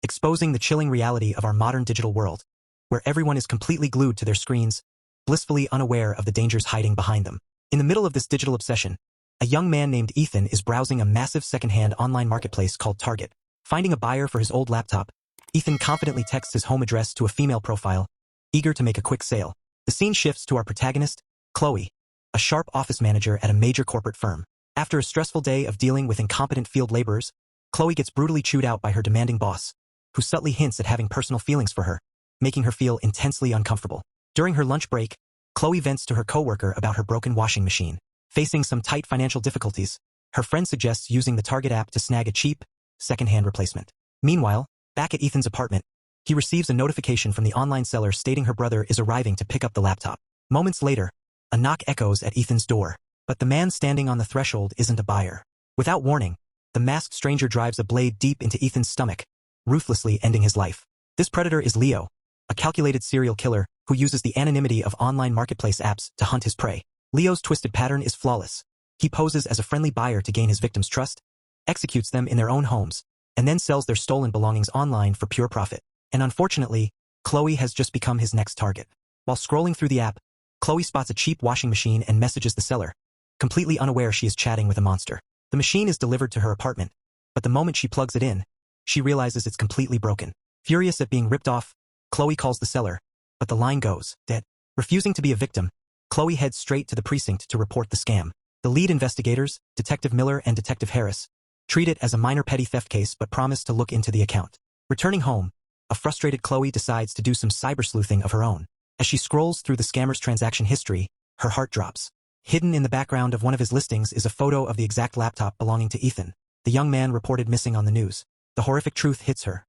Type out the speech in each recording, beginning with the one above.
exposing the chilling reality of our modern digital world, where everyone is completely glued to their screens, blissfully unaware of the dangers hiding behind them. In the middle of this digital obsession, a young man named Ethan is browsing a massive secondhand online marketplace called Target. Finding a buyer for his old laptop, Ethan confidently texts his home address to a female profile, eager to make a quick sale. The scene shifts to our protagonist, Chloe, a sharp office manager at a major corporate firm. After a stressful day of dealing with incompetent field laborers, Chloe gets brutally chewed out by her demanding boss, who subtly hints at having personal feelings for her, making her feel intensely uncomfortable. During her lunch break, Chloe vents to her coworker about her broken washing machine. Facing some tight financial difficulties, her friend suggests using the Target app to snag a cheap, second-hand replacement. Meanwhile, back at Ethan's apartment, he receives a notification from the online seller stating her brother is arriving to pick up the laptop. Moments later, a knock echoes at Ethan's door, but the man standing on the threshold isn't a buyer. Without warning, the masked stranger drives a blade deep into Ethan's stomach, ruthlessly ending his life. This predator is Leo, a calculated serial killer who uses the anonymity of online marketplace apps to hunt his prey. Leo's twisted pattern is flawless. He poses as a friendly buyer to gain his victims' trust, executes them in their own homes, and then sells their stolen belongings online for pure profit. And unfortunately, Chloe has just become his next target. While scrolling through the app, Chloe spots a cheap washing machine and messages the seller, completely unaware she is chatting with a monster. The machine is delivered to her apartment, but the moment she plugs it in, she realizes it's completely broken. Furious at being ripped off, Chloe calls the seller, but the line goes dead. Refusing to be a victim, Chloe heads straight to the precinct to report the scam. The lead investigators, Detective Miller and Detective Harris, treat it as a minor petty theft case but promise to look into the account. Returning home, a frustrated Chloe decides to do some cyber sleuthing of her own. As she scrolls through the scammer's transaction history, her heart drops. Hidden in the background of one of his listings is a photo of the exact laptop belonging to Ethan, the young man reported missing on the news. The horrific truth hits her.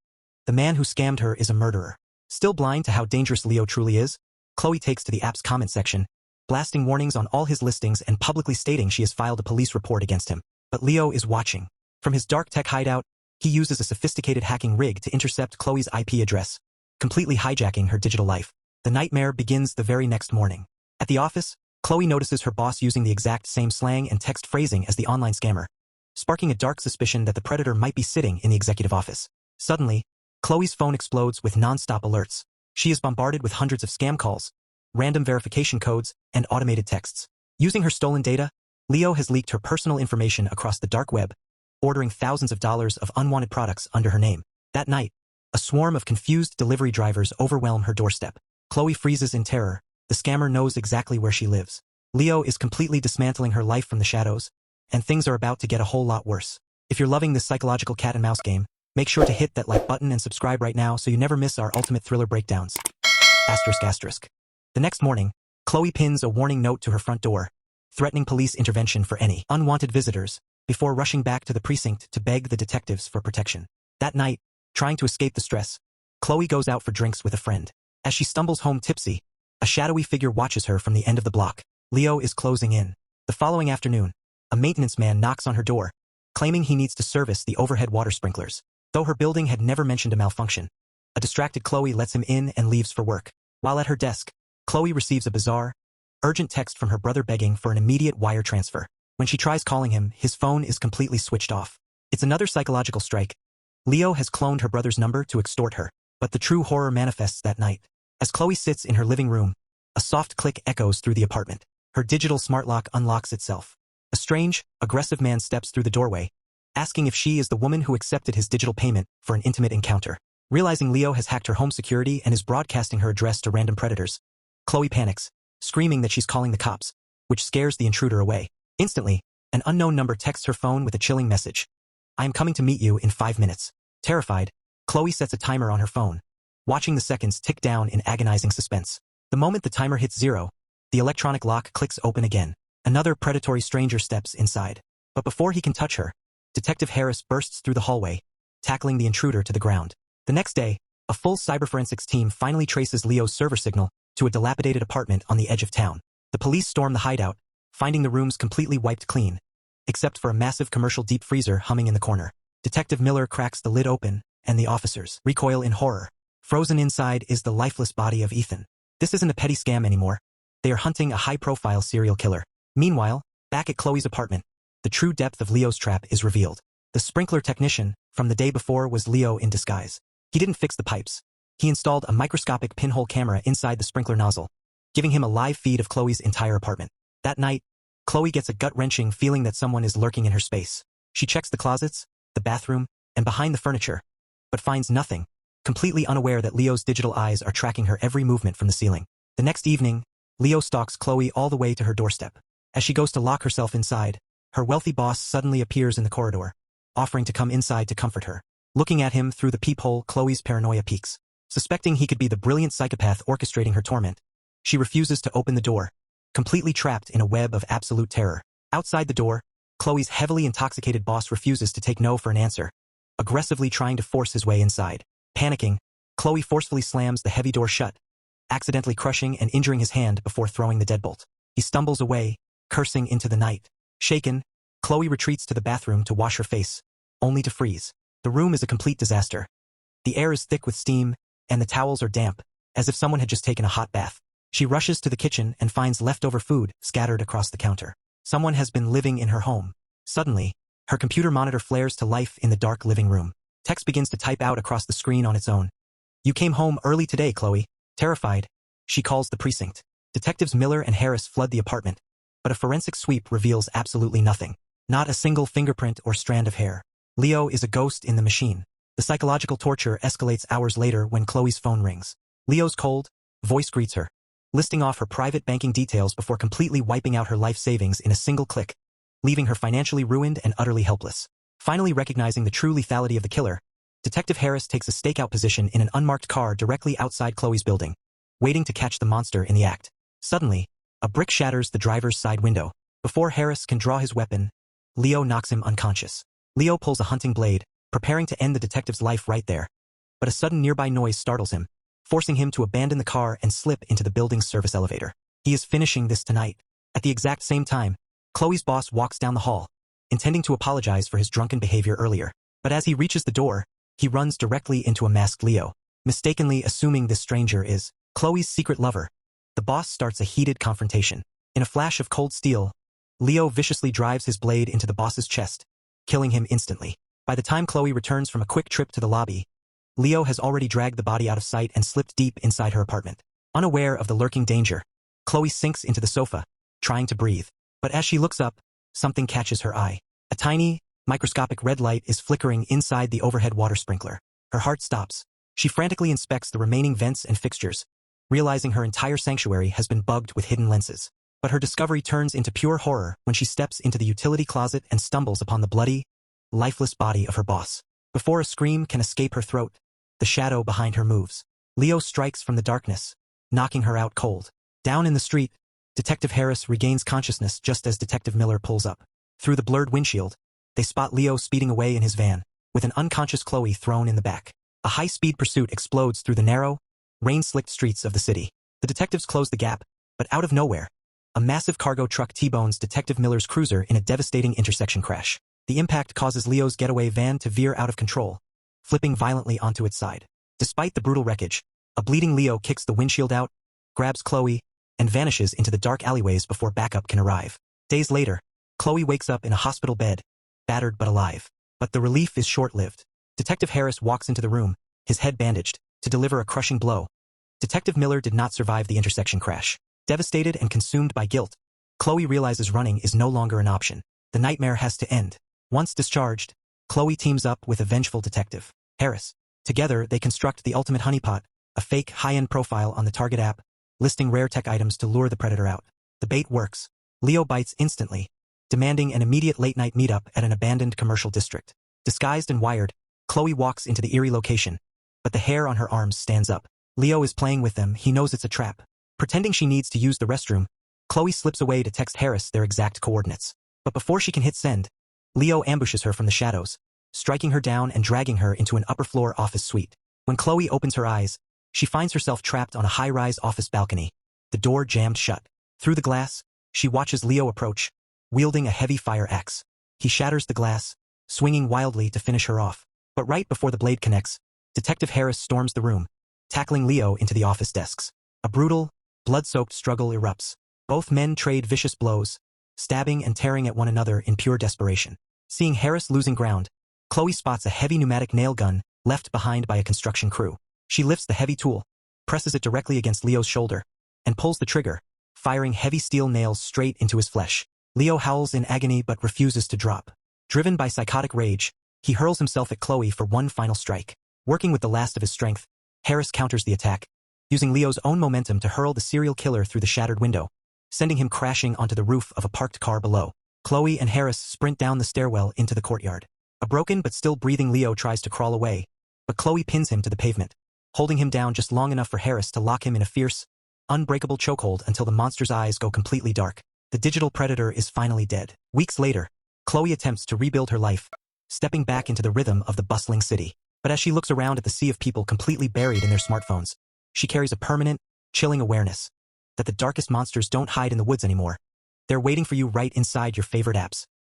The man who scammed her is a murderer. Still blind to how dangerous Leo truly is, Chloe takes to the app's comment section, blasting warnings on all his listings and publicly stating she has filed a police report against him. But Leo is watching. From his dark tech hideout, he uses a sophisticated hacking rig to intercept Chloe's IP address, completely hijacking her digital life. The nightmare begins the very next morning. At the office, Chloe notices her boss using the exact same slang and text phrasing as the online scammer, sparking a dark suspicion that the predator might be sitting in the executive office. Suddenly, Chloe's phone explodes with non-stop alerts. She is bombarded with hundreds of scam calls, random verification codes, and automated texts. Using her stolen data, Leo has leaked her personal information across the dark web, ordering thousands of dollars of unwanted products under her name. That night, a swarm of confused delivery drivers overwhelm her doorstep. Chloe freezes in terror. The scammer knows exactly where she lives. Leo is completely dismantling her life from the shadows, and things are about to get a whole lot worse. If you're loving this psychological cat and mouse game, make sure to hit that like button and subscribe right now so you never miss our ultimate thriller breakdowns. ****. The next morning, Chloe pins a warning note to her front door, threatening police intervention for any unwanted visitors, before rushing back to the precinct to beg the detectives for protection. That night, trying to escape the stress, Chloe goes out for drinks with a friend. As she stumbles home tipsy, a shadowy figure watches her from the end of the block. Leo is closing in. The following afternoon, a maintenance man knocks on her door, claiming he needs to service the overhead water sprinklers. Though her building had never mentioned a malfunction, a distracted Chloe lets him in and leaves for work. While at her desk, Chloe receives a bizarre, urgent text from her brother begging for an immediate wire transfer. When she tries calling him, his phone is completely switched off. It's another psychological strike. Leo has cloned her brother's number to extort her, but the true horror manifests that night. As Chloe sits in her living room, a soft click echoes through the apartment. Her digital smart lock unlocks itself. A strange, aggressive man steps through the doorway, asking if she is the woman who accepted his digital payment for an intimate encounter. Realizing Leo has hacked her home security and is broadcasting her address to random predators, Chloe panics, screaming that she's calling the cops, which scares the intruder away. Instantly, an unknown number texts her phone with a chilling message. "I am coming to meet you in 5 minutes." Terrified, Chloe sets a timer on her phone, watching the seconds tick down in agonizing suspense. The moment the timer hits 0, the electronic lock clicks open again. Another predatory stranger steps inside. But before he can touch her, Detective Harris bursts through the hallway, tackling the intruder to the ground. The next day, a full cyberforensics team finally traces Leo's server signal to a dilapidated apartment on the edge of town. The police storm the hideout, finding the rooms completely wiped clean, except for a massive commercial deep freezer humming in the corner. Detective Miller cracks the lid open, and the officers recoil in horror. Frozen inside is the lifeless body of Ethan. This isn't a petty scam anymore. They are hunting a high-profile serial killer. Meanwhile, back at Chloe's apartment, the true depth of Leo's trap is revealed. The sprinkler technician from the day before was Leo in disguise. He didn't fix the pipes. He installed a microscopic pinhole camera inside the sprinkler nozzle, giving him a live feed of Chloe's entire apartment. That night, Chloe gets a gut-wrenching feeling that someone is lurking in her space. She checks the closets, the bathroom, and behind the furniture, but finds nothing, completely unaware that Leo's digital eyes are tracking her every movement from the ceiling. The next evening, Leo stalks Chloe all the way to her doorstep. As she goes to lock herself inside, her wealthy boss suddenly appears in the corridor, offering to come inside to comfort her. Looking at him through the peephole, Chloe's paranoia peaks. Suspecting he could be the brilliant psychopath orchestrating her torment, she refuses to open the door, completely trapped in a web of absolute terror. Outside the door, Chloe's heavily intoxicated boss refuses to take no for an answer, aggressively trying to force his way inside. Panicking, Chloe forcefully slams the heavy door shut, accidentally crushing and injuring his hand before throwing the deadbolt. He stumbles away, cursing into the night. Shaken, Chloe retreats to the bathroom to wash her face, only to freeze. The room is a complete disaster. The air is thick with steam, and the towels are damp, as if someone had just taken a hot bath. She rushes to the kitchen and finds leftover food scattered across the counter. Someone has been living in her home. Suddenly, her computer monitor flares to life in the dark living room. Text begins to type out across the screen on its own. "You came home early today, Chloe." Terrified, she calls the precinct. Detectives Miller and Harris flood the apartment, but a forensic sweep reveals absolutely nothing. Not a single fingerprint or strand of hair. Leo is a ghost in the machine. The psychological torture escalates hours later when Chloe's phone rings. Leo's cold voice greets her, listing off her private banking details before completely wiping out her life savings in a single click, leaving her financially ruined and utterly helpless. Finally recognizing the true lethality of the killer, Detective Harris takes a stakeout position in an unmarked car directly outside Chloe's building, waiting to catch the monster in the act. Suddenly, a brick shatters the driver's side window. Before Harris can draw his weapon, Leo knocks him unconscious. Leo pulls a hunting blade, preparing to end the detective's life right there. But a sudden nearby noise startles him, forcing him to abandon the car and slip into the building's service elevator. He is finishing this tonight. At the exact same time, Chloe's boss walks down the hall, intending to apologize for his drunken behavior earlier. But as he reaches the door, he runs directly into a masked Leo. Mistakenly assuming this stranger is Chloe's secret lover, the boss starts a heated confrontation. In a flash of cold steel, Leo viciously drives his blade into the boss's chest, killing him instantly. By the time Chloe returns from a quick trip to the lobby, Leo has already dragged the body out of sight and slipped deep inside her apartment. Unaware of the lurking danger, Chloe sinks into the sofa, trying to breathe. But as she looks up, something catches her eye. A tiny, microscopic red light is flickering inside the overhead water sprinkler. Her heart stops. She frantically inspects the remaining vents and fixtures, realizing her entire sanctuary has been bugged with hidden lenses. But her discovery turns into pure horror when she steps into the utility closet and stumbles upon the bloody, lifeless body of her boss. Before a scream can escape her throat, the shadow behind her moves. Leo strikes from the darkness, knocking her out cold. Down in the street, Detective Harris regains consciousness just as Detective Miller pulls up. Through the blurred windshield, they spot Leo speeding away in his van, with an unconscious Chloe thrown in the back. A high-speed pursuit explodes through the narrow, rain-slicked streets of the city. The detectives close the gap, but out of nowhere, a massive cargo truck T-bones Detective Miller's cruiser in a devastating intersection crash. The impact causes Leo's getaway van to veer out of control, flipping violently onto its side. Despite the brutal wreckage, a bleeding Leo kicks the windshield out, grabs Chloe, and vanishes into the dark alleyways before backup can arrive. Days later, Chloe wakes up in a hospital bed, battered but alive. But the relief is short-lived. Detective Harris walks into the room, his head bandaged, to deliver a crushing blow. Detective Miller did not survive the intersection crash. Devastated and consumed by guilt, Chloe realizes running is no longer an option. The nightmare has to end. Once discharged, Chloe teams up with a vengeful detective, Harris. Together, they construct the ultimate honeypot, a fake high-end profile on the Target app, listing rare tech items to lure the predator out. The bait works. Leo bites instantly, demanding an immediate late-night meetup at an abandoned commercial district. Disguised and wired, Chloe walks into the eerie location, but the hair on her arms stands up. Leo is playing with them. He knows it's a trap. Pretending she needs to use the restroom, Chloe slips away to text Harris their exact coordinates. But before she can hit send, Leo ambushes her from the shadows, striking her down and dragging her into an upper-floor office suite. When Chloe opens her eyes, she finds herself trapped on a high-rise office balcony, the door jammed shut. Through the glass, she watches Leo approach, wielding a heavy fire axe. He shatters the glass, swinging wildly to finish her off. But right before the blade connects, Detective Harris storms the room, tackling Leo into the office desks. A brutal, blood-soaked struggle erupts. Both men trade vicious blows, stabbing and tearing at one another in pure desperation. Seeing Harris losing ground, Chloe spots a heavy pneumatic nail gun left behind by a construction crew. She lifts the heavy tool, presses it directly against Leo's shoulder, and pulls the trigger, firing heavy steel nails straight into his flesh. Leo howls in agony but refuses to drop. Driven by psychotic rage, he hurls himself at Chloe for one final strike. Working with the last of his strength, Harris counters the attack, using Leo's own momentum to hurl the serial killer through the shattered window, sending him crashing onto the roof of a parked car below. Chloe and Harris sprint down the stairwell into the courtyard. A broken but still breathing Leo tries to crawl away, but Chloe pins him to the pavement, holding him down just long enough for Harris to lock him in a fierce, unbreakable chokehold until the monster's eyes go completely dark. The digital predator is finally dead. Weeks later, Chloe attempts to rebuild her life, stepping back into the rhythm of the bustling city. But as she looks around at the sea of people completely buried in their smartphones, she carries a permanent, chilling awareness that the darkest monsters don't hide in the woods anymore. They're waiting for you right inside your favorite apps.